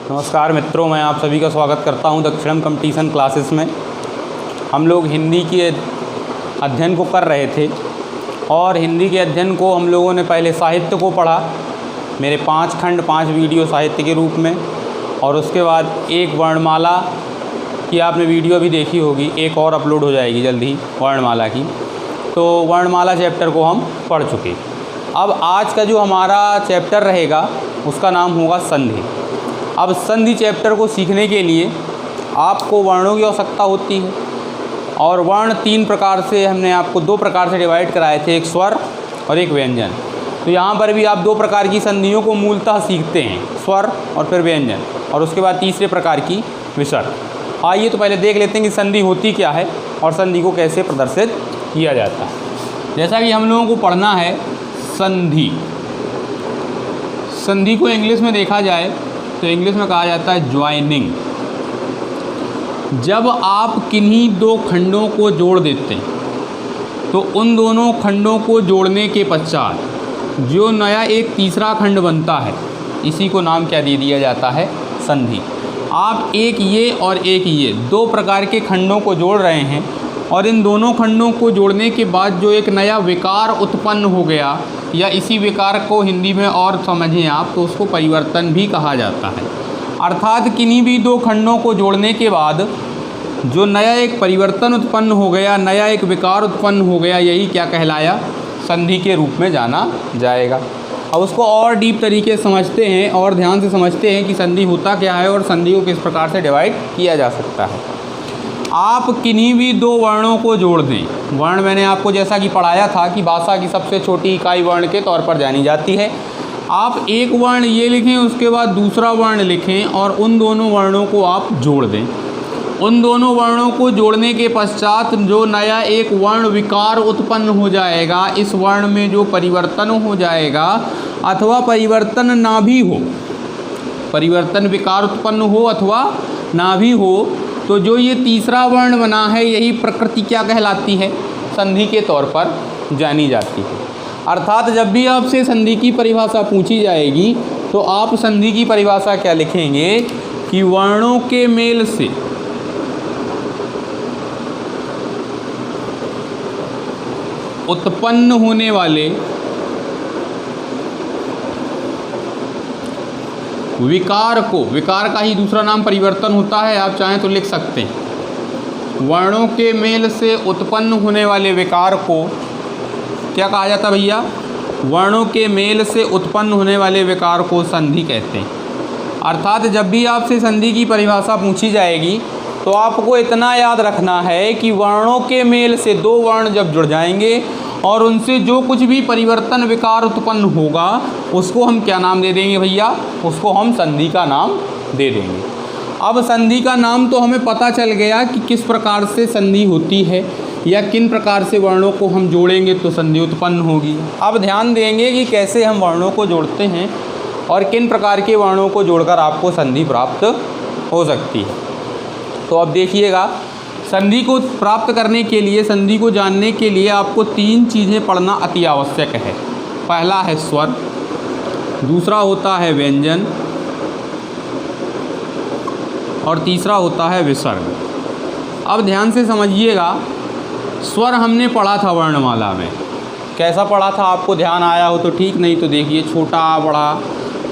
नमस्कार मित्रों, मैं आप सभी का स्वागत करता हूं दक्षिणम कंपटीशन क्लासेस में। हम लोग हिंदी के अध्ययन को कर रहे थे और हिंदी के अध्ययन को हम लोगों ने पहले साहित्य को पढ़ा, मेरे 5 खंड 5 वीडियो साहित्य के रूप में, और उसके बाद एक वर्णमाला की आपने वीडियो भी देखी होगी, एक और अपलोड हो जाएगी जल्द ही वर्णमाला की। तो वर्णमाला चैप्टर को हम पढ़ चुके। अब आज का जो हमारा चैप्टर रहेगा उसका नाम होगा संधि। अब संधि चैप्टर को सीखने के लिए आपको वर्णों की आवश्यकता होती है, और वर्ण 3 प्रकार से हमने आपको 2 प्रकार से डिवाइड कराए थे, एक स्वर और एक व्यंजन। तो यहाँ पर भी आप 2 प्रकार की संधियों को मूलतः सीखते हैं, स्वर और फिर व्यंजन, और उसके बाद तीसरे प्रकार की विसर्ग। आइए तो पहले देख लेते हैं कि संधि होती क्या है और संधि को कैसे प्रदर्शित किया जाता है। जैसा कि हम लोगों को पढ़ना है संधि। संधि को इंग्लिश में देखा जाए तो इंग्लिश में कहा जाता है ज्वाइनिंग। जब आप किन्हीं 2 खंडों को जोड़ देते हैं तो उन दोनों खंडों को जोड़ने के पश्चात जो नया एक तीसरा खंड बनता है, इसी को नाम क्या दे दिया जाता है? संधि। आप एक ये और एक ये 2 प्रकार के खंडों को जोड़ रहे हैं, और इन दोनों खंडों को जोड़ने के बाद जो एक नया विकार उत्पन्न हो गया, या इसी विकार को हिंदी में और समझें आप तो उसको परिवर्तन भी कहा जाता है। अर्थात किन्हीं भी 2 खंडों को जोड़ने के बाद जो नया एक परिवर्तन उत्पन्न हो गया, नया एक विकार उत्पन्न हो गया, यही क्या कहलाया? संधि के रूप में जाना जाएगा। अब उसको और डीप तरीके से समझते हैं और ध्यान से समझते हैं कि संधि होता क्या है और संधि को किस प्रकार से डिवाइड किया जा सकता है। आप किन्हीं भी 2 वर्णों को जोड़ दें। वर्ण मैंने आपको जैसा कि पढ़ाया था कि भाषा की सबसे छोटी इकाई वर्ण के तौर पर जानी जाती है। आप एक वर्ण ये लिखें, उसके बाद दूसरा वर्ण लिखें, और उन दोनों वर्णों को आप जोड़ दें। उन दोनों वर्णों को जोड़ने के पश्चात जो नया एक वर्ण विकार उत्पन्न हो जाएगा, इस वर्ण में जो परिवर्तन हो जाएगा, अथवा परिवर्तन ना भी हो, परिवर्तन विकार उत्पन्न हो अथवा ना भी हो, तो जो ये तीसरा वर्ण बना है, यही प्रकृति क्या कहलाती है? संधि के तौर पर जानी जाती है। अर्थात जब भी आपसे संधि की परिभाषा पूछी जाएगी तो आप संधि की परिभाषा क्या लिखेंगे कि वर्णों के मेल से उत्पन्न होने वाले विकार को, विकार का ही दूसरा नाम परिवर्तन होता है, आप चाहें तो लिख सकते हैं। वर्णों के मेल से उत्पन्न होने वाले विकार को क्या कहा जाता है भैया? वर्णों के मेल से उत्पन्न होने वाले विकार को संधि कहते हैं। अर्थात जब भी आपसे संधि की परिभाषा पूछी जाएगी तो आपको इतना याद रखना है कि वर्णों के मेल से 2 वर्ण जब जुड़ जाएंगे और उनसे जो कुछ भी परिवर्तन विकार उत्पन्न होगा, उसको हम क्या नाम दे देंगे भैया? उसको हम संधि का नाम दे देंगे। अब संधि का नाम तो हमें पता चल गया कि किस प्रकार से संधि होती है, या किन प्रकार से वर्णों को हम जोड़ेंगे तो संधि उत्पन्न होगी। अब ध्यान देंगे कि कैसे हम वर्णों को जोड़ते हैं और किन प्रकार के वर्णों को जोड़कर आपको संधि प्राप्त हो सकती है। तो अब देखिएगा, संधि को प्राप्त करने के लिए, संधि को जानने के लिए आपको 3 चीज़ें पढ़ना अति आवश्यक है। पहला है स्वर, दूसरा होता है व्यंजन, और तीसरा होता है विसर्ग। अब ध्यान से समझिएगा, स्वर हमने पढ़ा था वर्णमाला में। कैसा पढ़ा था? आपको ध्यान आया हो तो ठीक, नहीं तो देखिए, छोटा पढ़ा,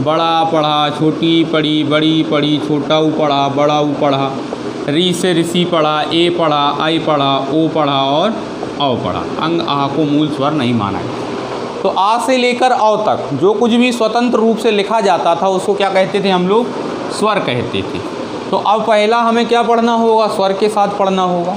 बड़ा पढ़ा, छोटी पढ़ी, बड़ी पढ़ी, छोटा ऊ पढ़ा, बड़ा ऊ पढ़ा, री से ऋषि पढ़ा, ए पढ़ा, आई पढ़ा, ओ पढ़ा और औ पढ़ा। अंग आ को मूल स्वर नहीं माना गया। तो आ से लेकर औ तक जो कुछ भी स्वतंत्र रूप से लिखा जाता था उसको क्या कहते थे हम लोग? स्वर कहते थे। तो अब पहला हमें क्या पढ़ना होगा? स्वर के साथ पढ़ना होगा।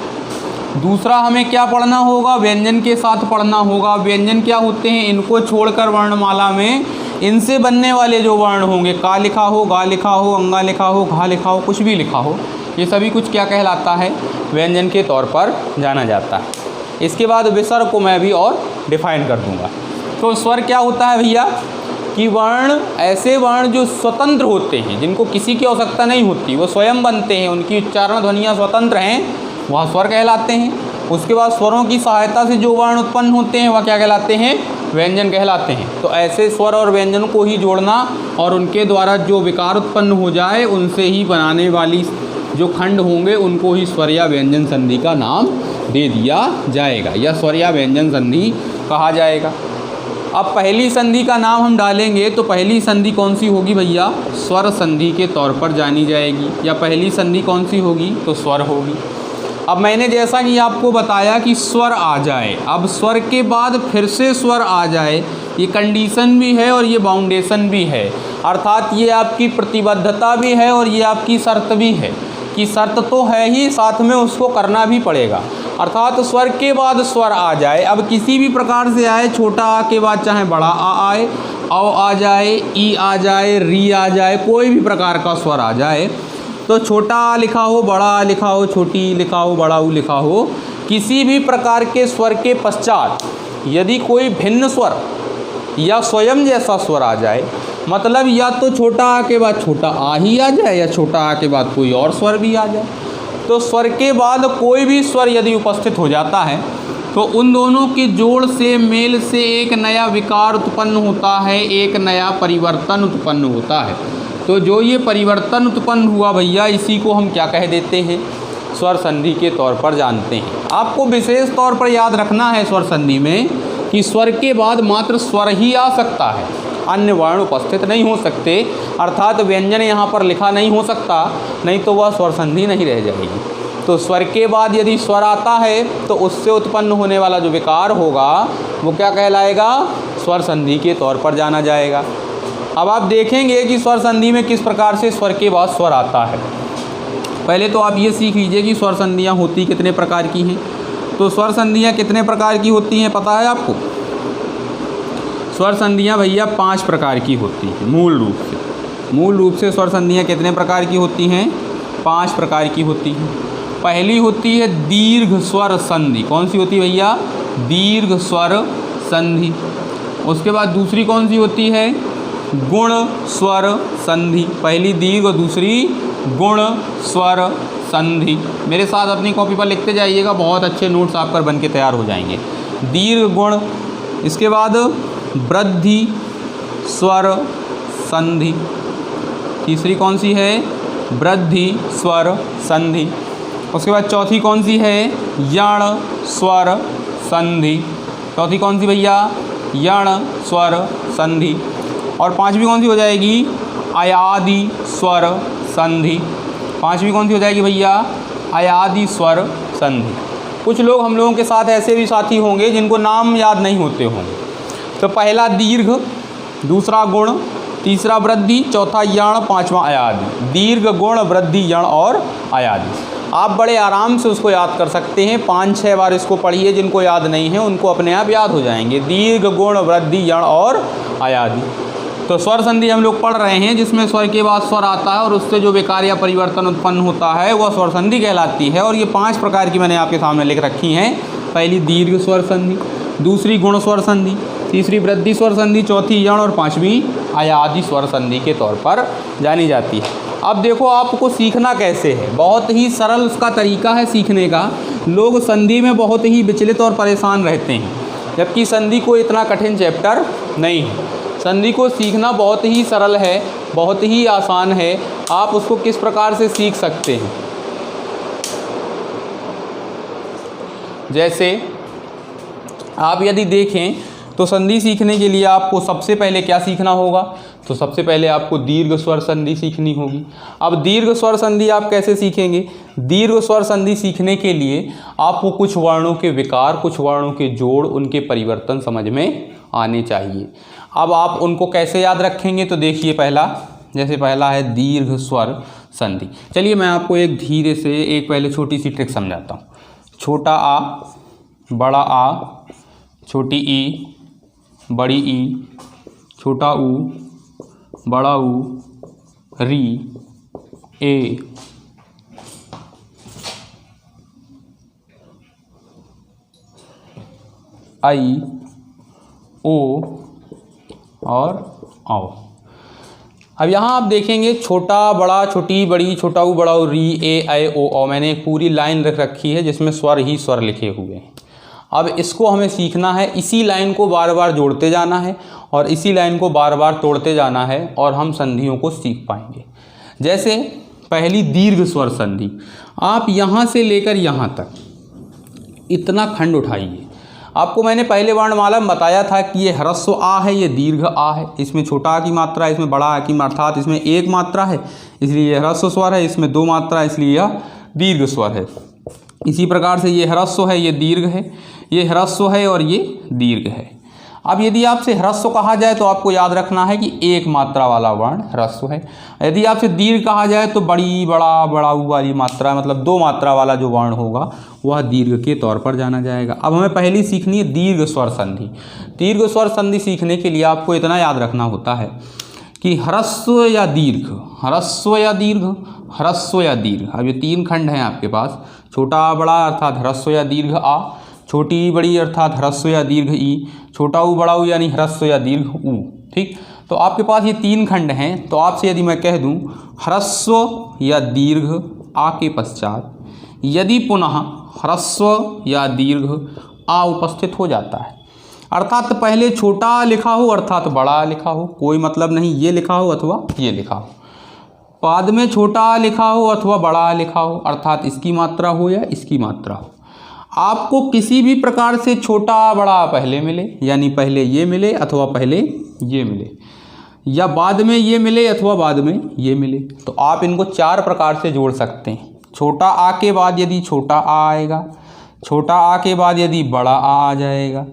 दूसरा हमें क्या पढ़ना होगा? व्यंजन के साथ पढ़ना होगा। व्यंजन क्या होते हैं? इनको छोड़कर वर्णमाला में इनसे बनने वाले जो वर्ण होंगे, का लिखा हो, गा लिखा हो, अंगा लिखा हो, घा लिखा हो, कुछ भी लिखा हो, ये सभी कुछ क्या कहलाता है? व्यंजन के तौर पर जाना जाता है। इसके बाद विसर्ग को मैं भी और डिफाइन कर दूंगा। तो स्वर क्या होता है भैया? कि वर्ण, ऐसे वर्ण जो स्वतंत्र होते हैं, जिनको किसी की आवश्यकता नहीं होती, वो स्वयं बनते हैं, उनकी उच्चारण ध्वनियाँ स्वतंत्र हैं, वह स्वर कहलाते हैं। उसके बाद स्वरों की सहायता से जो वर्ण उत्पन्न होते हैं वह क्या कहलाते हैं? व्यंजन कहलाते हैं। तो ऐसे स्वर और व्यंजन को ही जोड़ना और उनके द्वारा जो विकार उत्पन्न हो जाए उनसे ही बनाने वाली जो खंड होंगे उनको ही स्वर या व्यंजन संधि का नाम दे दिया जाएगा या स्वर या व्यंजन संधि कहा जाएगा। अब पहली संधि का नाम हम डालेंगे तो पहली संधि कौन सी होगी भैया? स्वर संधि के तौर पर जानी जाएगी। या पहली संधि कौन सी होगी? तो स्वर होगी। अब मैंने जैसा कि आपको बताया कि स्वर आ जाए, अब स्वर के बाद फिर से स्वर आ जाए, ये कंडीशन भी है और ये बाउंडेशन भी है, अर्थात ये आपकी प्रतिबद्धता भी है और ये आपकी शर्त भी है कि शर्त तो है ही, साथ में उसको करना भी पड़ेगा। अर्थात स्वर के बाद स्वर आ जाए, अब किसी भी प्रकार से आए, छोटा आ के बाद चाहे बड़ा आ आए, औ आ जाए, ई आ जाए, री आ जाए, कोई भी प्रकार का स्वर आ जाए, तो छोटा आ लिखा हो, बड़ा आ लिखा हो, छोटी ई लिखा हो, बड़ा ऊ लिखा हो, किसी भी प्रकार के स्वर के पश्चात यदि कोई भिन्न स्वर या स्वयं जैसा स्वर आ जाए, मतलब या तो छोटा आ के बाद छोटा आ ही आ जाए या छोटा आ के बाद कोई और स्वर भी आ जाए, तो स्वर के बाद कोई भी स्वर यदि उपस्थित हो जाता है तो उन दोनों के जोड़ से, मेल से एक नया विकार उत्पन्न होता है, एक नया परिवर्तन उत्पन्न होता है। तो जो ये परिवर्तन उत्पन्न हुआ भैया, इसी को हम क्या कह देते हैं? स्वर संधि के तौर पर जानते हैं। आपको विशेष तौर पर याद रखना है स्वर संधि में कि स्वर के बाद मात्र स्वर ही आ सकता है, अन्य वर्ण उपस्थित नहीं हो सकते, अर्थात व्यंजन यहाँ पर लिखा नहीं हो सकता, नहीं तो वह स्वर संधि नहीं रह जाएगी। तो स्वर के बाद यदि स्वर आता है तो उससे उत्पन्न होने वाला जो विकार होगा वो क्या कहलाएगा? स्वर संधि के तौर पर जाना जाएगा। अब आप देखेंगे कि स्वर संधि में किस प्रकार से स्वर के बाद स्वर आता है। पहले तो आप ये सीख लीजिए कि स्वर संधियाँ होती कितने प्रकार की हैं। तो स्वर संधियाँ कितने प्रकार की होती हैं पता है आपको? स्वर संधियाँ भैया 5 प्रकार की होती हैं मूल रूप से स्वर संधियाँ कितने प्रकार की होती हैं? 5 प्रकार की होती हैं। पहली होती है दीर्घ स्वर संधि। कौन सी होती है भैया? दीर्घ स्वर संधि। उसके बाद दूसरी कौन सी होती है? गुण स्वर संधि। पहली दीर्घ और दूसरी गुण स्वर संधि। मेरे साथ अपनी कॉपी पर लिखते जाइएगा, बहुत अच्छे नोट्स आप पर बन के तैयार हो जाएंगे। दीर्घ गुण। इसके बाद वृद्धि स्वर संधि। तीसरी कौन सी है? वृद्धि स्वर संधि। उसके बाद चौथी कौन सी है? यण स्वर संधि। चौथी कौन सी भैया? यण स्वर संधि। और पांचवी कौन सी हो जाएगी? अयादि स्वर संधि। पांचवी कौन सी हो जाएगी भैया? अयादि स्वर संधि। कुछ लोग हम लोगों के साथ ऐसे भी साथी होंगे जिनको नाम याद नहीं होते होंगे। तो पहला दीर्घ, दूसरा गुण, तीसरा वृद्धि, चौथा यण, पांचवा अयादि। दीर्घ, गुण, वृद्धि, यण और अयादि। आप बड़े आराम से उसको याद कर सकते हैं। 5-6 बार इसको पढ़िए, जिनको याद नहीं है उनको अपने आप याद हो जाएंगे। दीर्घ, गुण, वृद्धि, यण और अयादि। तो स्वर संधि हम लोग पढ़ रहे हैं जिसमें स्वर के बाद स्वर आता है और उससे जो विकार या परिवर्तन उत्पन्न होता है वह स्वर संधि कहलाती है। और ये 5 प्रकार की मैंने आपके सामने लिख रखी हैं। पहली दीर्घ स्वर संधि, दूसरी गुण स्वर संधि, तीसरी वृद्धि स्वर संधि, चौथी यण और पांचवी अयादि स्वर संधि के तौर पर जानी जाती है। अब देखो आपको सीखना कैसे है, बहुत ही सरल उसका तरीका है सीखने का। लोग संधि में बहुत ही विचलित और परेशान रहते हैं, जबकि संधि कोई इतना कठिन चैप्टर नहीं है। संधि को सीखना बहुत ही सरल है, बहुत ही आसान है। आप उसको किस प्रकार से सीख सकते हैं? जैसे आप यदि देखें तो संधि सीखने के लिए आपको सबसे पहले क्या सीखना होगा? तो सबसे पहले आपको दीर्घ स्वर संधि सीखनी होगी। अब दीर्घ स्वर संधि आप कैसे सीखेंगे? दीर्घ स्वर संधि सीखने के लिए आपको कुछ वर्णों के विकार, कुछ वर्णों के जोड़, उनके परिवर्तन समझ में आने चाहिए। अब आप उनको कैसे याद रखेंगे? तो देखिए पहला है दीर्घ स्वर संधि। चलिए मैं आपको एक धीरे से एक पहले छोटी सी ट्रिक समझाता हूँ। छोटा आ, बड़ा आ, छोटी ई, बड़ी ई, छोटा ऊ, बड़ा ऊ, री, ए, आई, ओ और आओ। अब यहाँ आप देखेंगे छोटा, बड़ा, छोटी, बड़ी, छोटा ऊ, बड़ा ऊ, री, ए, आई, ओ, मैंने एक पूरी लाइन रख रखी है जिसमें स्वर ही स्वर लिखे हुए हैं। अब इसको हमें सीखना है, इसी लाइन को बार बार जोड़ते जाना है और इसी लाइन को बार बार तोड़ते जाना है और हम संधियों को सीख पाएंगे। जैसे पहली दीर्घ स्वर संधि, आप यहाँ से लेकर यहाँ तक इतना खंड उठाइए। आपको मैंने पहले वर्णमाला में बताया था कि ये ह्रस्व आ है, ये दीर्घ आ है, इसमें छोटा आ की मात्रा है, इसमें बड़ा आ की, अर्थात इसमें एक मात्रा है इसलिए यह ह्रस्व स्वर है, इसमें दो मात्रा है इसलिए यह दीर्घ स्वर है। इसी प्रकार से ये ह्रस्व है, ये दीर्घ है, ये ह्रस्व है और ये दीर्घ है। अब यदि आपसे ह्रस्व कहा जाए तो आपको याद रखना है कि एक मात्रा वाला वर्ण ह्रस्व है। यदि आपसे दीर्घ कहा जाए तो बड़ी बड़ा बड़ाऊ वाली मात्रा, मतलब दो मात्रा वाला जो वर्ण होगा वह दीर्घ के तौर पर जाना जाएगा। अब हमें पहली सीखनी है दीर्घ स्वर संधि। दीर्घ स्वर संधि सीखने के लिए आपको इतना याद रखना होता है कि ह्रस्व या दीर्घ, ह्रस्व या दीर्घ, ह्रस्व या दीर्घ। अब ये तीन खंड हैं आपके पास, छोटा बड़ा अर्थात ह्रस्व या दीर्घ आ, छोटी बड़ी अर्थात ह्रस्व या दीर्घ ई, छोटा ऊ बड़ा ऊ यानी ह्रस्व या दीर्घ ऊ। ठीक, तो आपके पास ये तीन खंड हैं। तो आपसे यदि मैं कह दूं ह्रस्व या दीर्घ आ के पश्चात यदि पुनः ह्रस्व या दीर्घ आ उपस्थित हो जाता है, अर्थात पहले छोटा लिखा हो अर्थात बड़ा लिखा हो, कोई मतलब नहीं ये लिखा हो अथवा ये लिखा हो, बाद में छोटा लिखा हो अथवा बड़ा लिखा हो, अर्थात इसकी मात्रा हो या इसकी मात्रा हो, आपको किसी भी प्रकार से छोटा बड़ा पहले मिले, यानी पहले ये मिले अथवा पहले ये मिले, या बाद में ये मिले अथवा बाद में ये मिले, तो आप इनको चार प्रकार से जोड़ सकते हैं। छोटा आ के बाद यदि छोटा आ आएगा, छोटा आ के बाद यदि बड़ा आ जाएगा,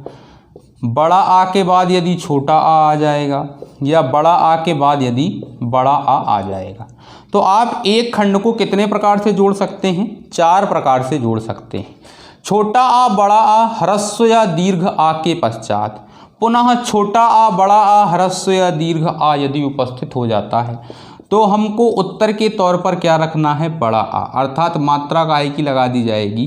बड़ा आ के बाद यदि छोटा आ जाएगा, या बड़ा आ के बाद यदि बड़ा आ जाएगा। तो आप एक खंड को कितने प्रकार से जोड़ सकते हैं? चार प्रकार से जोड़ सकते हैं। छोटा आ बड़ा आ ह्रस्व या दीर्घ आ के पश्चात पुनः छोटा आ बड़ा आ ह्रस्व या दीर्घ आ यदि उपस्थित हो जाता है तो हमको उत्तर के तौर पर क्या रखना है? बड़ा आ, अर्थात मात्रा काय की लगा दी जाएगी,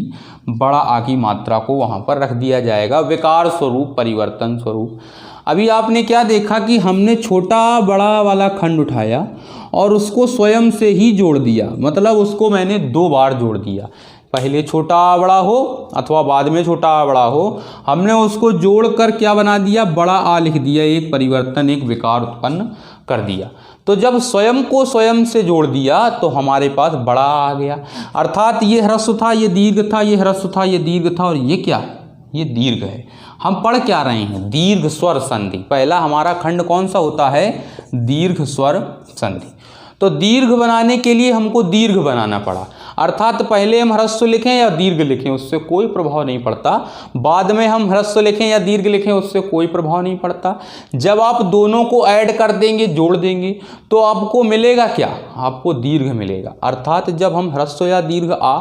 बड़ा आ की मात्रा को वहाँ पर रख दिया जाएगा विकार स्वरूप, परिवर्तन स्वरूप। अभी आपने क्या देखा कि हमने छोटा बड़ा वाला खंड उठाया और उसको स्वयं से ही जोड़ दिया, मतलब उसको मैंने दो बार जोड़ दिया, पहले छोटा बड़ा हो अथवा बाद में छोटा बड़ा हो, हमने उसको जोड़कर क्या बना दिया? बड़ा आ लिख दिया, एक परिवर्तन, एक विकार उत्पन्न कर दिया। तो जब स्वयं को स्वयं से जोड़ दिया तो हमारे पास बड़ा आ गया, अर्थात ये ह्रस्व था, ये दीर्घ था, ये ह्रस्व था, ये दीर्घ था और ये क्या है? ये दीर्घ है। हम पढ़ क्या रहे हैं? दीर्घ स्वर संधि। पहला हमारा खंड कौन सा होता है? दीर्घ स्वर संधि। तो दीर्घ बनाने के लिए हमको दीर्घ बनाना पड़ा, अर्थात पहले हम ह्रस्व लिखें या दीर्घ लिखें उससे कोई प्रभाव नहीं पड़ता, बाद में हम ह्रस्व लिखें या दीर्घ लिखें उससे कोई प्रभाव नहीं पड़ता। जब आप दोनों को ऐड कर देंगे, जोड़ देंगे, तो आपको मिलेगा क्या? आपको दीर्घ मिलेगा। अर्थात जब हम ह्रस्व या दीर्घ आ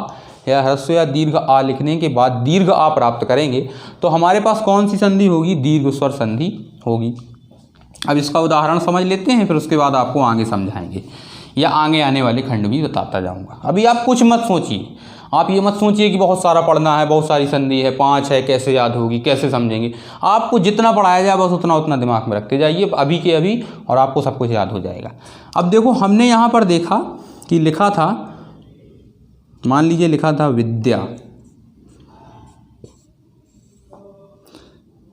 या ह्रस्व या दीर्घ आ लिखने के बाद दीर्घ आ प्राप्त करेंगे तो हमारे पास कौन सी संधि होगी? दीर्घ स्वर संधि होगी। अब इसका उदाहरण समझ लेते हैं, फिर उसके बाद आपको आगे समझाएंगे या आगे आने वाले खंड भी बताता जाऊंगा। अभी आप कुछ मत सोचिए, आप ये मत सोचिए कि बहुत सारा पढ़ना है, बहुत सारी संधि है, 5 है, कैसे याद होगी, कैसे समझेंगे। आपको जितना पढ़ाया जाए बस उतना उतना दिमाग में रखते जाइए अभी के अभी, और आपको सब कुछ याद हो जाएगा। अब देखो, हमने यहाँ पर देखा कि लिखा था, मान लीजिए लिखा था विद्या,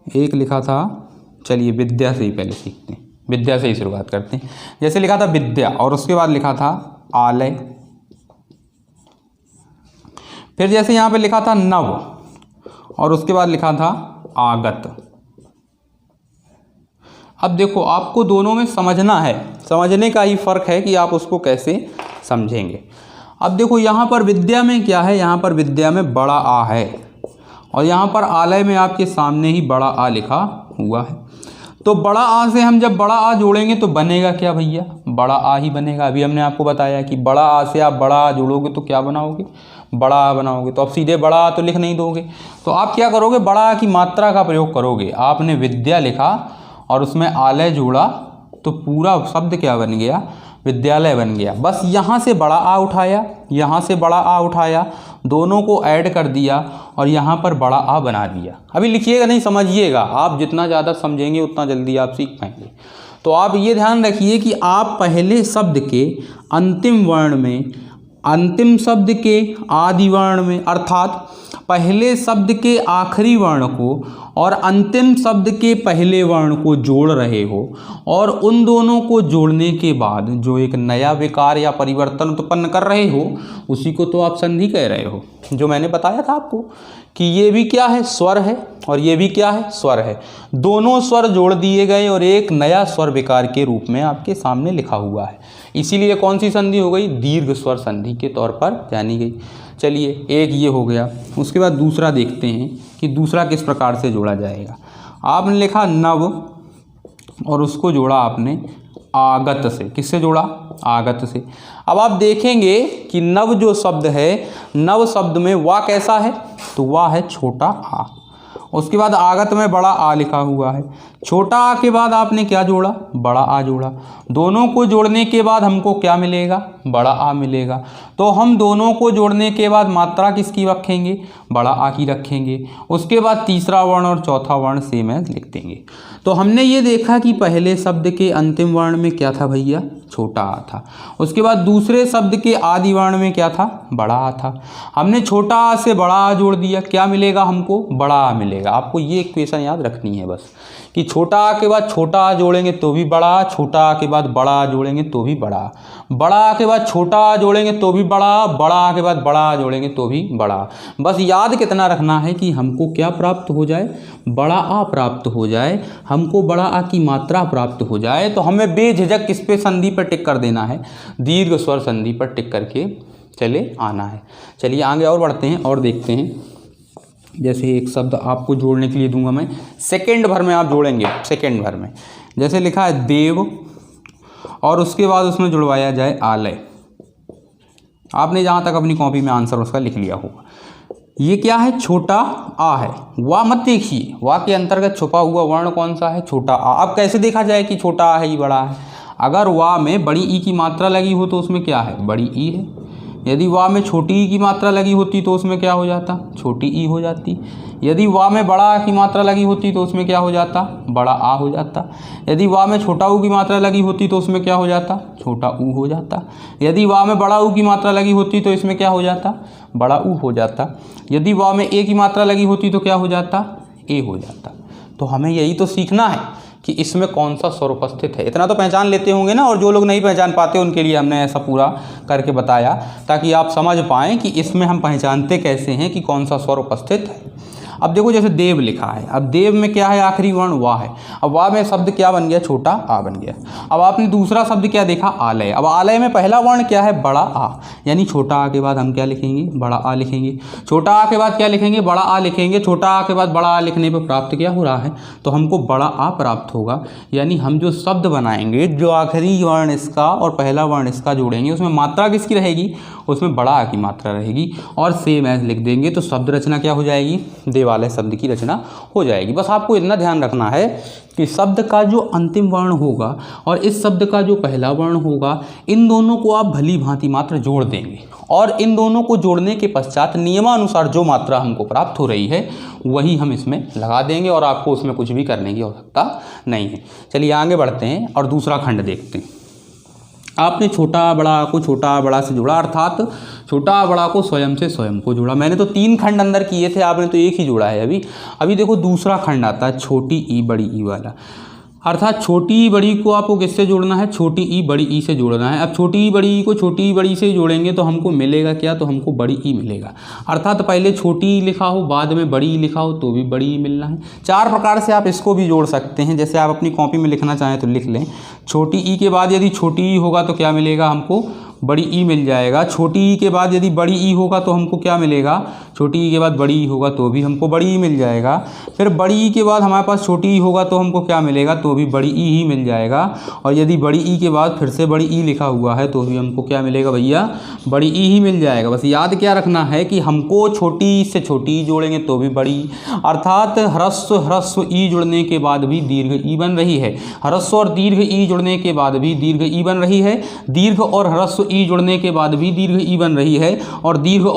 एक लिखा था, चलिए विद्या से ही पहले सीखते हैं, विद्या से ही शुरुआत करते हैं। जैसे लिखा था विद्या और उसके बाद लिखा था आलय, फिर जैसे यहाँ पे लिखा था नव और उसके बाद लिखा था आगत। अब देखो, आपको दोनों में समझना है, समझने का ही फर्क है कि आप उसको कैसे समझेंगे। अब देखो, यहाँ पर विद्या में क्या है? यहाँ पर विद्या में बड़ा आ है और यहाँ पर आलय में आपके सामने ही बड़ा आ लिखा हुआ है। तो बड़ा आ से हम जब बड़ा आ जोड़ेंगे तो बनेगा क्या भैया? बड़ा आ ही बनेगा। अभी हमने आपको बताया कि बड़ा आ से आप बड़ा आ जोड़ोगे तो क्या बनाओगे? बड़ा आ बनाओगे। तो आप सीधे बड़ा आ तो लिख नहीं दोगे, तो आप क्या करोगे? बड़ा आ की मात्रा का प्रयोग करोगे। आपने विद्या लिखा और उसमें आलय जोड़ा तो पूरा शब्द क्या बन गया? विद्यालय बन गया। बस यहाँ से बड़ा आ उठाया, यहाँ से बड़ा आ उठाया, दोनों को ऐड कर दिया और यहाँ पर बड़ा आ बना दिया। अभी लिखिएगा नहीं, समझिएगा, आप जितना ज़्यादा समझेंगे उतना जल्दी आप सीख पाएंगे। तो आप ये ध्यान रखिए कि आप पहले शब्द के अंतिम वर्ण में अंतिम शब्द के आदि वर्ण में, अर्थात पहले शब्द के आखिरी वर्ण को और अंतिम शब्द के पहले वर्ण को जोड़ रहे हो और उन दोनों को जोड़ने के बाद जो एक नया विकार या परिवर्तन उत्पन्न कर रहे हो, उसी को तो आप संधि कह रहे हो। जो मैंने बताया था आपको कि ये भी क्या है, स्वर है, और ये भी क्या है, स्वर है। दोनों स्वर जोड़ दिए गए और एक नया स्वर विकार के रूप में आपके सामने लिखा हुआ है। इसीलिए कौन सी संधि हो गई, दीर्घ स्वर संधि के तौर पर जानी गई। चलिए, एक ये हो गया। उसके बाद दूसरा देखते हैं कि दूसरा किस प्रकार से जोड़ा जाएगा। आपने लिखा नव और उसको जोड़ा आपने आगत से। किससे जोड़ा, आगत से। अब आप देखेंगे कि नव जो शब्द है, नव शब्द में वाह कैसा है, तो वाह है छोटा आ। उसके बाद आगत में बड़ा आ लिखा हुआ है। छोटा आ के बाद आपने क्या जोड़ा, बड़ा आ जोड़ा। दोनों को जोड़ने के बाद हमको क्या मिलेगा, बड़ा आ मिलेगा। तो हम दोनों को जोड़ने के बाद मात्रा किसकी रखेंगे, बड़ा आ की रखेंगे। उसके बाद तीसरा वर्ण और चौथा वर्ण सेम है लिख देंगे। तो हमने ये देखा कि पहले शब्द के अंतिम वर्ण में क्या था भैया, छोटा आ था। उसके बाद दूसरे शब्द के आदि वर्ण में क्या था, बड़ा आ था। हमने छोटा आ से बड़ा आ जोड़ दिया, क्या मिलेगा हमको, बड़ा आ मिलेगा। आपको ये इक्वेशन याद रखनी है बस, कि छोटा आ के बाद छोटा आ जोड़ेंगे तो भी बड़ा आ, छोटा आ के बाद बड़ा आ जोड़ेंगे तो भी बड़ा आ, बड़ा आ के बाद छोटा आ जोड़ेंगे तो भी बड़ा आ, बड़ा आ के बाद बड़ा आ जोड़ेंगे तो भी बड़ा आ। बस याद कितना रखना है कि हमको क्या प्राप्त हो जाए, बड़ा आ प्राप्त हो जाए, हमको बड़ा आ की मात्रा प्राप्त हो जाए। तो हमें बेझिझक किस पे, संधि पर टिक कर देना है, दीर्घ स्वर संधि पर टिक करके चले आना है। चलिए आगे और बढ़ते हैं और देखते हैं। जैसे एक शब्द आपको जोड़ने के लिए दूंगा मैं, सेकंड भर में आप जोड़ेंगे, सेकंड भर में। जैसे लिखा है देव और उसके बाद उसमें जुड़वाया जाए आलय। आपने जहाँ तक अपनी कॉपी में आंसर उसका लिख लिया होगा। ये क्या है, छोटा आ है। वाह मत देखिए, वाह के अंतर्गत छुपा हुआ वर्ण कौन सा है, छोटा आ। अब कैसे देखा जाए कि छोटा आ है ये बड़ा है। अगर वाह में बड़ी ई की मात्रा लगी हो तो उसमें क्या है, बड़ी ई है। यदि वाह में छोटी ई की मात्रा लगी होती तो उसमें क्या हो जाता, छोटी ई हो जाती। यदि वाह में बड़ा आ की मात्रा लगी होती तो उसमें क्या हो जाता, बड़ा आ हो जाता। यदि वाह में छोटा ऊ की मात्रा लगी होती तो उसमें क्या हो जाता, छोटा ऊ हो जाता। यदि वाह में बड़ा ऊ की मात्रा लगी होती तो इसमें क्या हो जाता, बड़ा ऊ हो जाता। यदि वाह में ए की मात्रा लगी होती तो क्या हो जाता, ए हो जाता। तो हमें यही तो सीखना है कि इसमें कौन सा स्वर उपस्थित है। इतना तो पहचान लेते होंगे ना, और जो लोग नहीं पहचान पाते उनके लिए हमने ऐसा पूरा करके बताया ताकि आप समझ पाएँ कि इसमें हम पहचानते कैसे हैं कि कौन सा स्वर उपस्थित है। अब देखो जैसे देव लिखा है, अब देव में क्या है, आखिरी वर्ण वाह है। अब वाह में शब्द क्या बन गया, छोटा आ बन गया। अब आपने दूसरा शब्द क्या देखा, आलय। अब आलय में पहला वर्ण क्या है, बड़ा आ, यानी छोटा आ के बाद हम क्या लिखेंगे, बड़ा आ लिखेंगे। छोटा आ के बाद क्या लिखेंगे, बड़ा आ लिखेंगे। छोटा आ के बाद बड़ा आ लिखने पर प्राप्त क्या हो रहा है, तो हमको बड़ा आ प्राप्त होगा। यानी हम जो शब्द बनाएंगे, जो आखिरी वर्ण इसका और पहला वर्ण इसका जोड़ेंगे, उसमें मात्रा किसकी रहेगी, उसमें बड़ा आ की मात्रा रहेगी और सेम एज लिख देंगे। तो शब्द रचना क्या हो जाएगी, देवालय शब्द की रचना हो जाएगी। बस आपको इतना ध्यान रखना है कि शब्द का जो अंतिम वर्ण होगा और इस शब्द का जो पहला वर्ण होगा, इन दोनों को आप भली भांति मात्र जोड़ देंगे और इन दोनों को जोड़ने के पश्चात नियमानुसार जो मात्रा हमको प्राप्त हो रही है वही हम इसमें लगा देंगे और आपको उसमें कुछ भी करने की आवश्यकता नहीं है। चलिए आगे बढ़ते हैं और दूसरा खंड देखते हैं। आपने छोटा बड़ा को छोटा बड़ा से जोड़ा, अर्थात छोटा बड़ा को स्वयं से स्वयं को जोड़ा। मैंने तो 3 खंड अंदर किए थे, आपने तो एक ही जोड़ा है अभी देखो दूसरा खंड आता है, छोटी ई बड़ी ई वाला। अर्थात छोटी ई बड़ी को आपको किससे जोड़ना है, छोटी ई बड़ी ई से जोड़ना है। अब छोटी ई बड़ी ई को छोटी ई बड़ी से जोड़ेंगे तो हमको मिलेगा क्या, तो हमको बड़ी ई मिलेगा। अर्थात पहले छोटी ई लिखा हो, बाद में बड़ी ई लिखा हो तो भी बड़ी ई मिलना है। 4 प्रकार से आप इसको भी जोड़ सकते हैं। जैसे आप अपनी कॉपी में लिखना चाहें तो लिख लें। छोटी ई के बाद यदि छोटी ई होगा तो क्या मिलेगा, हमको बड़ी ई मिल जाएगा। छोटी ई के बाद यदि बड़ी ई होगा तो हमको क्या मिलेगा, छोटी ई के बाद बड़ी ई होगा तो भी हमको बड़ी ई मिल जाएगा। फिर बड़ी ई के बाद हमारे पास छोटी ई होगा तो हमको क्या मिलेगा, तो भी बड़ी ई ही मिल जाएगा। और यदि बड़ी ई के बाद फिर से बड़ी ई लिखा हुआ है तो भी हमको क्या मिलेगा भैया, बड़ी ई ही मिल जाएगा। बस याद क्या रखना है कि हमको छोटी ई से छोटी ई जोड़ेंगे तो भी बड़ी, अर्थात ह्रस्व ह्रस्व ई जुड़ने के बाद भी दीर्घ ई बन रही है, ह्रस्व और दीर्घ ई जुड़ने के बाद भी दीर्घ ई बन रही है, दीर्घ और ह्रस्व ई जुड़ने के बाद भी दीर्घ ई बन रही है और दीर्घ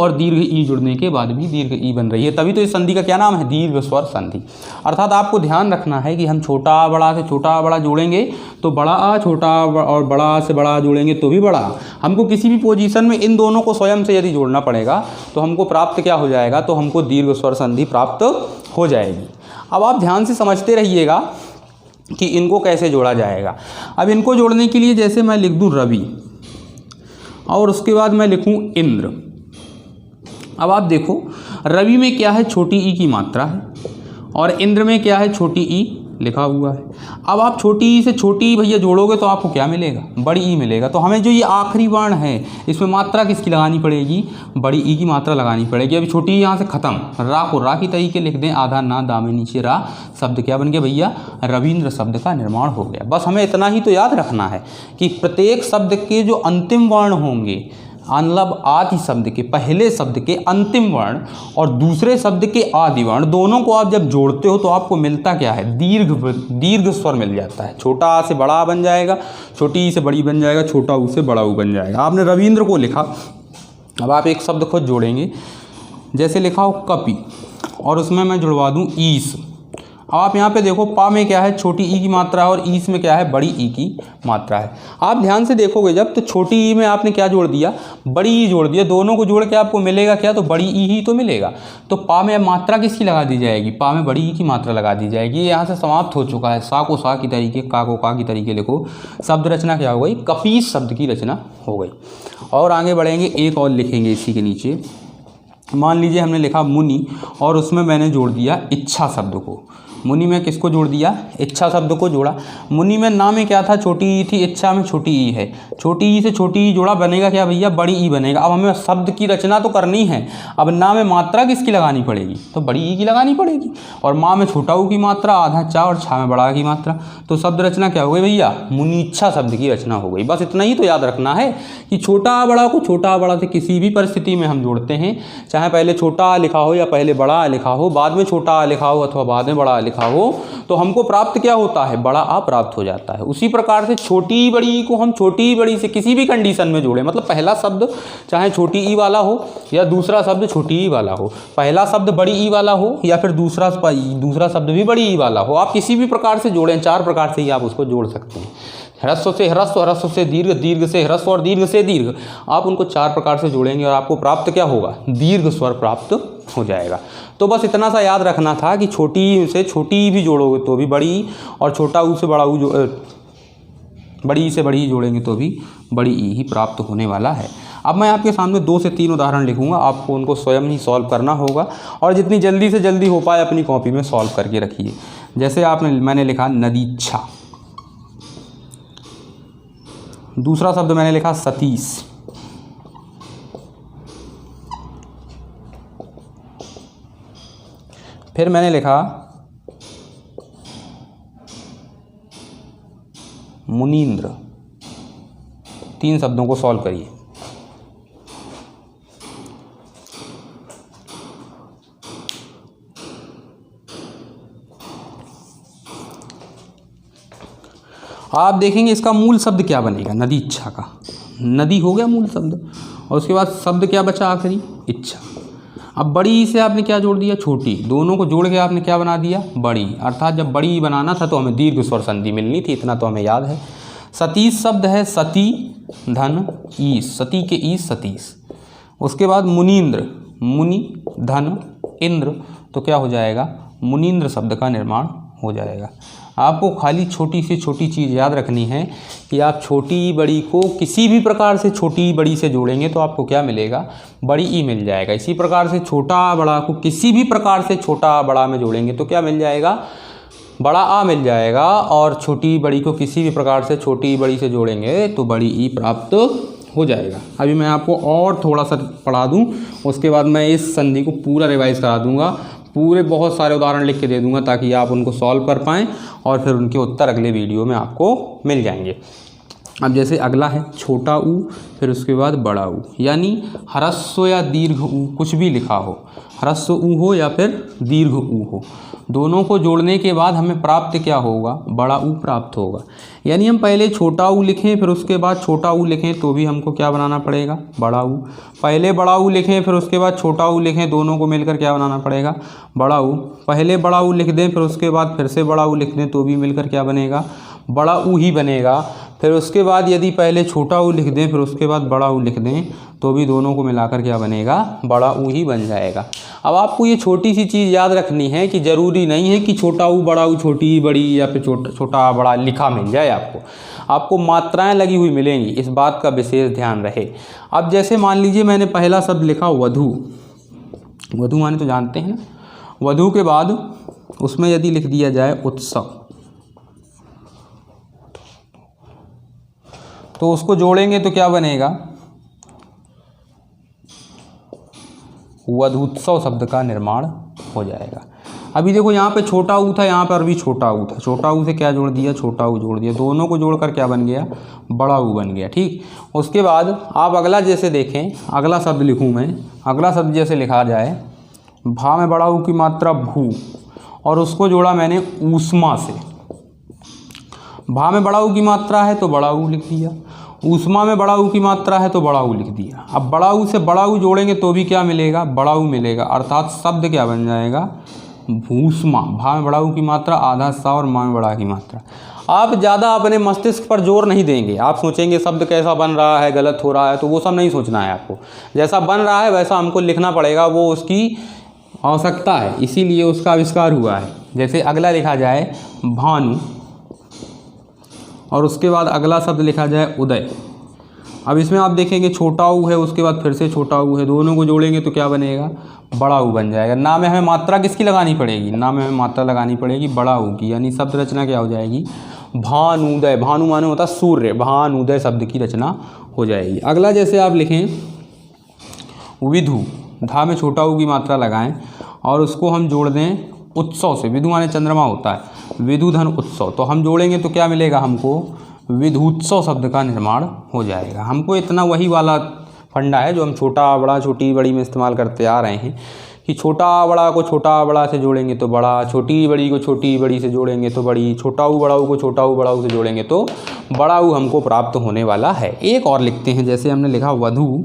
ई जुड़ने के बाद भी दीर्घ ई बन रही है, तभी तो इस संधि का क्या नाम है, दीर्घ स्वर संधि। अर्थात आपको ध्यान रखना है कि हम छोटा आ बड़ा से छोटा आ बड़ा जोड़ेंगे तो बड़ा आ छोटा और बड़ा आ से बड़ा आ जोड़ेंगे तो भी बड़ा आ। हमको किसी भी पोजीशन में इन दोनों को स्वयं से यदि जोड़ना पड़ेगा तो हमको प्राप्त क्या हो जाएगा, तो हमको दीर्घ स्वर संधि प्राप्त हो जाएगी। अब आप ध्यान से समझते रहिएगा कि इनको कैसे जोड़ा जाएगा। अब इनको जोड़ने के लिए जैसे मैं लिख दूं रवि और उसके बाद मैं लिखूं इंद्र। अब आप देखो रवि में क्या है, छोटी ई की मात्रा है और इंद्र में क्या है, छोटी ई लिखा हुआ है। अब आप छोटी ई से छोटी ई भैया जोड़ोगे तो आपको क्या मिलेगा, बड़ी ई मिलेगा। तो हमें जो ये आखिरी वर्ण है इसमें मात्रा किसकी लगानी पड़ेगी, बड़ी ई की मात्रा लगानी पड़ेगी। अभी छोटी ई यहाँ से ख़त्म, रा को रा की तरीके लिख दें, आधा ना दामे नीचे रा, शब्द क्या बन गया भैया, रविंद्र शब्द का निर्माण हो गया। बस हमें इतना ही तो याद रखना है कि प्रत्येक शब्द के जो अंतिम वर्ण होंगे, मतलब आदि शब्द के पहले शब्द के अंतिम वर्ण और दूसरे शब्द के आदि वर्ण, दोनों को आप जब जोड़ते हो तो आपको मिलता क्या है, दीर्घ स्वर मिल जाता है। छोटा आ से बड़ा आ बन जाएगा, छोटी ई से बड़ी बन जाएगा, छोटा ऊ से बड़ा ऊ बन जाएगा। आपने रविंद्र को लिखा, अब आप एक शब्द खुद जोड़ेंगे, जैसे लिखा हो कपि और उसमें मैं जुड़वा दूँ ईस। अब आप यहाँ पे देखो पा में क्या है, छोटी ई की मात्रा है और ईस में क्या है, बड़ी ई की मात्रा है। आप ध्यान से देखोगे जब तो छोटी ई में आपने क्या जोड़ दिया, बड़ी ई जोड़ दिया, दोनों को जोड़ के आपको मिलेगा क्या, तो बड़ी ई ही तो मिलेगा। तो पा में मात्रा किसकी लगा दी जाएगी, पा में बड़ी ई की मात्रा लगा दी जाएगी। ये यहाँ से समाप्त हो चुका है। सा को सा की तरीके, का को का की तरीके लिखो, शब्द रचना क्या हो गई, कपीस शब्द की रचना हो गई। और आगे बढ़ेंगे, एक और लिखेंगे इसी के नीचे। मान लीजिए हमने लिखा मुनि और उसमें मैंने जोड़ दिया इच्छा शब्द को। मुनि में किसको जोड़ दिया, इच्छा शब्द को जोड़ा। मुनि में ना में क्या था, छोटी ई थी, इच्छा में छोटी ई है, छोटी ई से छोटी ई जोड़ा, बनेगा क्या भैया, बड़ी ई बनेगा। अब हमें शब्द की रचना तो करनी है, अब ना में मात्रा किसकी लगानी पड़ेगी, तो बड़ी ई की लगानी पड़ेगी। और माँ में छोटा ऊ की मात्रा, आधा चा और छा में बड़ा की मात्रा, तो शब्द रचना क्या हो गई भैया, मुनीच्छा शब्द की रचना हो गई। बस इतना ही तो याद रखना है कि छोटा आ बड़ा को छोटा आ बड़ा से किसी भी परिस्थिति में हम जोड़ते हैं, चाहे पहले छोटा आ लिखा हो या पहले बड़ा आ लिखा हो, बाद में छोटा आ लिखा हो अथवा बाद में बड़ा आ लिखा हो, तो हमको प्राप्त क्या होता है, बड़ा आ प्राप्त हो जाता है। उसी प्रकार से छोटी बड़ी को हम छोटी बड़ी से किसी भी कंडीशन में जोड़ें, मतलब पहला शब्द चाहे छोटी ई वाला हो या दूसरा शब्द छोटी ई वाला हो, पहला शब्द बड़ी ई वाला हो या फिर दूसरा शब्द भी बड़ी ई वाला हो, आप किसी भी प्रकार से जोड़ें, चार प्रकार से ही आप उसको जोड़ सकते हैं। ह्रस्व से ह्रस्व, ह्रस्व से दीर्घ, दीर्घ से ह्रस्व और दीर्घ से दीर्घ, आप उनको चार प्रकार से जोड़ेंगे और आपको प्राप्त क्या होगा, दीर्घ स्वर प्राप्त हो जाएगा। तो बस इतना सा याद रखना था कि छोटी से छोटी भी जोड़ोगे तो भी बड़ी, और छोटा ऊ से बड़ा ऊ बड़ी से बड़ी जोड़ेंगे तो भी बड़ी ई ही प्राप्त होने वाला है। अब मैं आपके सामने 2 से 3 उदाहरण लिखूंगा, आपको उनको स्वयं ही सॉल्व करना होगा और जितनी जल्दी से जल्दी हो पाए अपनी कॉपी में सॉल्व करके रखिए। जैसे मैंने लिखा नदीच्छा, दूसरा शब्द मैंने लिखा सतीश, फिर मैंने लिखा मुनीन्द्र। 3 शब्दों को सॉल्व करिए। आप देखेंगे इसका मूल शब्द क्या बनेगा, नदी इच्छा का, नदी हो गया मूल शब्द और उसके बाद शब्द क्या बचा आखिरी, इच्छा। अब बड़ी से आपने क्या जोड़ दिया, छोटी, दोनों को जोड़ के आपने क्या बना दिया, बड़ी। अर्थात जब बड़ी बनाना था तो हमें दीर्घ स्वर संधि मिलनी थी, इतना तो हमें याद है। सतीश शब्द है सती धन ईश, सती के ईश सतीश। उसके बाद मुनीन्द्र, मुनि धन इंद्र, तो क्या हो जाएगा, मुनीन्द्र शब्द का निर्माण हो जाएगा। आपको खाली छोटी से छोटी चीज़ याद रखनी है कि आप छोटी बड़ी को किसी भी प्रकार से छोटी बड़ी से जोड़ेंगे तो आपको क्या मिलेगा, बड़ी ई मिल जाएगा। इसी प्रकार से छोटा बड़ा को किसी भी प्रकार से छोटा बड़ा में जोड़ेंगे तो क्या मिल जाएगा, बड़ा आ मिल जाएगा। और छोटी बड़ी को किसी भी प्रकार से छोटी बड़ी से जोड़ेंगे तो बड़ी ई प्राप्त हो जाएगा। अभी मैं आपको और थोड़ा सा पढ़ा दूँ, उसके बाद मैं इस संधि को पूरा रिवाइज करा दूँगा, पूरे बहुत सारे उदाहरण लिख के दे दूंगा ताकि आप उनको सॉल्व कर पाएँ और फिर उनके उत्तर अगले वीडियो में आपको मिल जाएंगे। अब जैसे अगला है छोटा ऊ, फिर उसके बाद बड़ा ऊ, यानी ह्रस्व या दीर्घ ऊ, कुछ भी लिखा हो, ह्रस्व ऊ हो या फिर दीर्घ ऊ हो। दोनों को जोड़ने के बाद हमें प्राप्त क्या होगा, बड़ा ऊ प्राप्त होगा। यानी हम पहले छोटा ऊ लिखें फिर उसके बाद छोटा ऊ लिखें तो भी हमको क्या बनाना पड़ेगा, बड़ा ऊ। पहले बड़ा ऊ लिखें फिर उसके बाद छोटा ऊ लिखें, दोनों को मिलकर क्या बनाना पड़ेगा, बड़ा ऊ। पहले बड़ा ऊ लिख दें फिर उसके बाद फिर से बड़ा ऊ लिख दें तो भी मिलकर क्या बनेगा, बड़ा ऊ ही बनेगा। फिर उसके बाद यदि पहले छोटा ऊ लिख दें फिर उसके बाद बड़ा ऊ लिख दें तो भी दोनों को मिलाकर क्या बनेगा, बड़ा ऊ ही बन जाएगा। अब आपको ये छोटी सी चीज़ याद रखनी है कि ज़रूरी नहीं है कि छोटा ऊ बड़ा ऊ, छोटी बड़ी या फिर छोटा बड़ा लिखा मिल जाए आपको मात्राएं लगी हुई मिलेंगी, इस बात का विशेष ध्यान रहे। अब जैसे मान लीजिए मैंने पहला शब्द लिखा वधू, वधू माने तो जानते हैं ना, वधू के बाद उसमें यदि लिख दिया जाए उत्सव तो उसको जोड़ेंगे तो क्या बनेगा, वधूत्सव शब्द का निर्माण हो जाएगा। अभी देखो यहाँ पे छोटा ऊ था, यहाँ पर भी छोटा ऊ था, छोटा ऊ से क्या जोड़ दिया, छोटा ऊ जोड़ दिया, दोनों को जोड़कर क्या बन गया, बड़ा ऊ बन गया। ठीक, उसके बाद आप अगला जैसे देखें, अगला शब्द लिखूँ मैं, अगला शब्द जैसे लिखा जाए भा में बड़ा ऊ की मात्रा भू और उसको जोड़ा मैंने ऊष्मा से। भा में बड़ा ऊ की मात्रा है तो बड़ा ऊ लिख दिया, ऊष्मा में बड़ा ऊ की मात्रा है तो बड़ा ऊ लिख दिया। अब बड़ा ऊ से बड़ा ऊ जोड़ेंगे तो भी क्या मिलेगा, बड़ा ऊ मिलेगा, अर्थात शब्द क्या बन जाएगा, भूष्मा। भा में बड़ा ऊ की मात्रा आधा सा और मा में बड़ा की मात्रा। आप ज़्यादा अपने मस्तिष्क पर जोर नहीं देंगे, आप सोचेंगे शब्द कैसा बन रहा है, गलत हो रहा है, तो वो सब नहीं सोचना है आपको। जैसा बन रहा है वैसा हमको लिखना पड़ेगा, वो उसकी आवश्यकता है, इसीलिए उसका आविष्कार हुआ है। जैसे अगला लिखा जाए भानु और उसके बाद अगला शब्द लिखा जाए उदय। अब इसमें आप देखेंगे छोटा ऊ है, उसके बाद फिर से छोटा ऊ है, दोनों को जोड़ेंगे तो क्या बनेगा, बड़ा ऊ बन जाएगा। ना में हमें मात्रा किसकी लगानी पड़ेगी, ना में हमें मात्रा लगानी पड़ेगी बड़ा ऊ की, यानी शब्द रचना क्या हो जाएगी, भानुदय। भानु माने होता सूर्य, भानुदय शब्द की रचना हो जाएगी। अगला जैसे आप लिखें विधु, धा में छोटा ऊ की मात्रा लगाएं और उसको हम जोड़ दें उत्सव से, विधु माने चंद्रमा होता है, विधु धन उत्सव, तो हम जोड़ेंगे तो क्या मिलेगा हमको, विधुत्सव शब्द का निर्माण हो जाएगा। हमको इतना वही वाला फंडा है जो हम छोटा बड़ा छोटी बड़ी में इस्तेमाल करते आ रहे हैं कि छोटा बड़ा को छोटा बड़ा से जोड़ेंगे तो बड़ा, छोटी बड़ी को छोटी बड़ी से जोड़ेंगे तो बड़ी, छोटा ऊ बड़ा ऊ को छोटा ऊ बड़ा ऊ से जोड़ेंगे तो बड़ा ऊ हमको प्राप्त होने वाला है। एक और लिखते हैं, जैसे हमने लिखा वधू,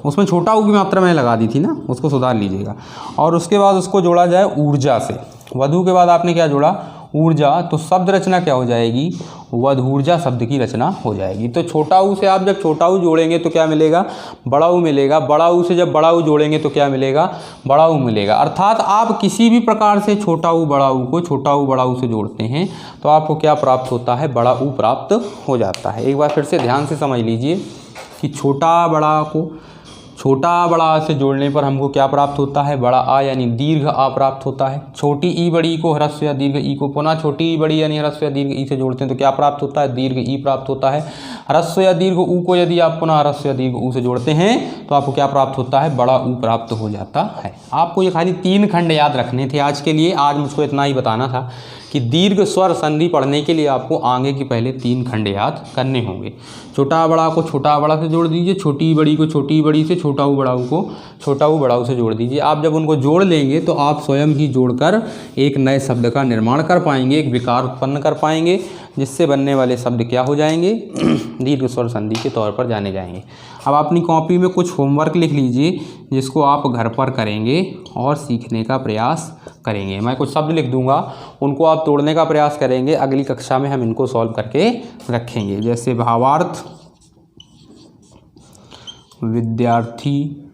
उसमें छोटा ऊ की मात्रा मैंने लगा दी थी ना, उसको सुधार लीजिएगा। और उसके बाद उसको जोड़ा जाए ऊर्जा से, वधू के बाद आपने क्या जोड़ा, ऊर्जा, तो शब्द रचना क्या हो जाएगी, वधूर्जा शब्द की रचना हो जाएगी। तो छोटा ऊ से आप जब छोटा ऊ जोड़ेंगे तो क्या मिलेगा, बड़ा ऊ मिलेगा, बड़ा ऊ से जब बड़ा ऊ जोड़ेंगे तो क्या मिलेगा, बड़ा ऊ मिलेगा। अर्थात आप किसी भी प्रकार से छोटा ऊ बड़ा ऊ को छोटा ऊ बड़ा ऊ से जोड़ते हैं तो आपको क्या प्राप्त होता है, बड़ा ऊ प्राप्त हो जाता है। एक बार फिर से ध्यान से समझ लीजिए कि छोटा बड़ा को छोटा बड़ा से जोड़ने पर हमको क्या प्राप्त होता है, बड़ा आ यानी दीर्घ आ प्राप्त होता है। छोटी ई बड़ी को ह्रस्व या दीर्घ ई को पुनः छोटी ई बड़ी यानी ह्रस्व या दीर्घ ई से जोड़ते हैं तो क्या प्राप्त होता है, दीर्घ ई प्राप्त होता है। ह्रस्व या दीर्घ ऊ को यदि आप पुनः ह्रस्व या दीर्घ ऊ से जोड़ते हैं तो आपको क्या प्राप्त होता है, बड़ा ऊ प्राप्त हो जाता है। आपको ये खाली 3 खंड याद रखने थे आज के लिए, आज मुझको इतना ही बताना था कि दीर्घ स्वर संधि पढ़ने के लिए आपको आगे की पहले 3 खंड याद करने होंगे। छोटा बड़ा को छोटा बड़ा से जोड़ दीजिए, छोटी बड़ी को छोटी बड़ी से, छोटा ऊ बड़ा ऊ को छोटा ऊ बड़ा ऊ से जोड़ दीजिए। आप जब उनको जोड़ लेंगे तो आप स्वयं ही जोड़कर एक नए शब्द का निर्माण कर पाएंगे, एक विकार उत्पन्न कर पाएंगे, जिससे बनने वाले शब्द क्या हो जाएंगे, दीर्घ स्वर संधि के तौर पर जाने जाएंगे। अब अपनी कॉपी में कुछ होमवर्क लिख लीजिए जिसको आप घर पर करेंगे और सीखने का प्रयास करेंगे। मैं कुछ शब्द लिख दूंगा, उनको आप तोड़ने का प्रयास करेंगे। अगली कक्षा में हम इनको सॉल्व करके रखेंगे। जैसे भावार्थ, विद्यार्थी,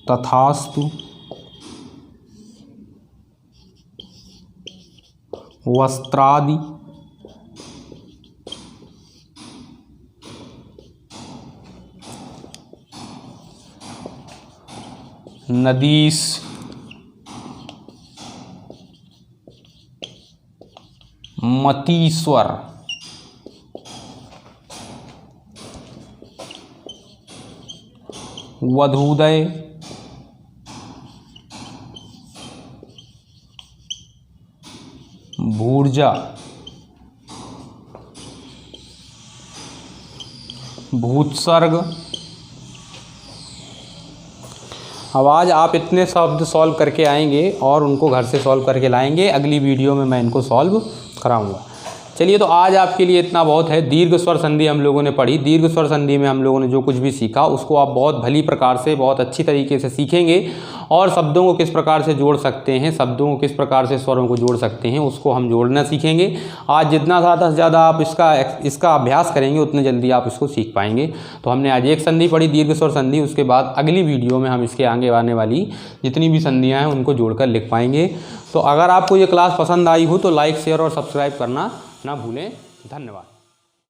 तथास्तु, वस्त्रादि, नदीस, मतीश्वर, वधूदय, भूर्जा, भूत्सर्ग। अब आज आप इतने शब्द सॉल्व करके आएंगे और उनको घर से सॉल्व करके लाएंगे। अगली वीडियो में मैं इनको सॉल्व कराऊंगा। चलिए, तो आज आपके लिए इतना बहुत है। दीर्घ स्वर संधि हम लोगों ने पढ़ी। दीर्घ स्वर संधि में हम लोगों ने जो कुछ भी सीखा उसको आप बहुत भली प्रकार से, बहुत अच्छी तरीके से सीखेंगे और शब्दों को किस प्रकार से जोड़ सकते हैं, शब्दों को किस प्रकार से स्वरों को जोड़ सकते हैं, उसको हम जोड़ना सीखेंगे। आज जितना ज़्यादा से ज़्यादा आप इसका अभ्यास करेंगे उतने जल्दी आप इसको सीख पाएंगे। तो हमने आज एक संधि पढ़ी, दीर्घ स्वर संधि। उसके बाद अगली वीडियो में हम इसके आगे आने वाली जितनी भी संधियाँ हैं उनको जोड़कर लिख पाएंगे। तो अगर आपको ये क्लास पसंद आई हो तो लाइक, शेयर और सब्सक्राइब करना ना भूलें। धन्यवाद।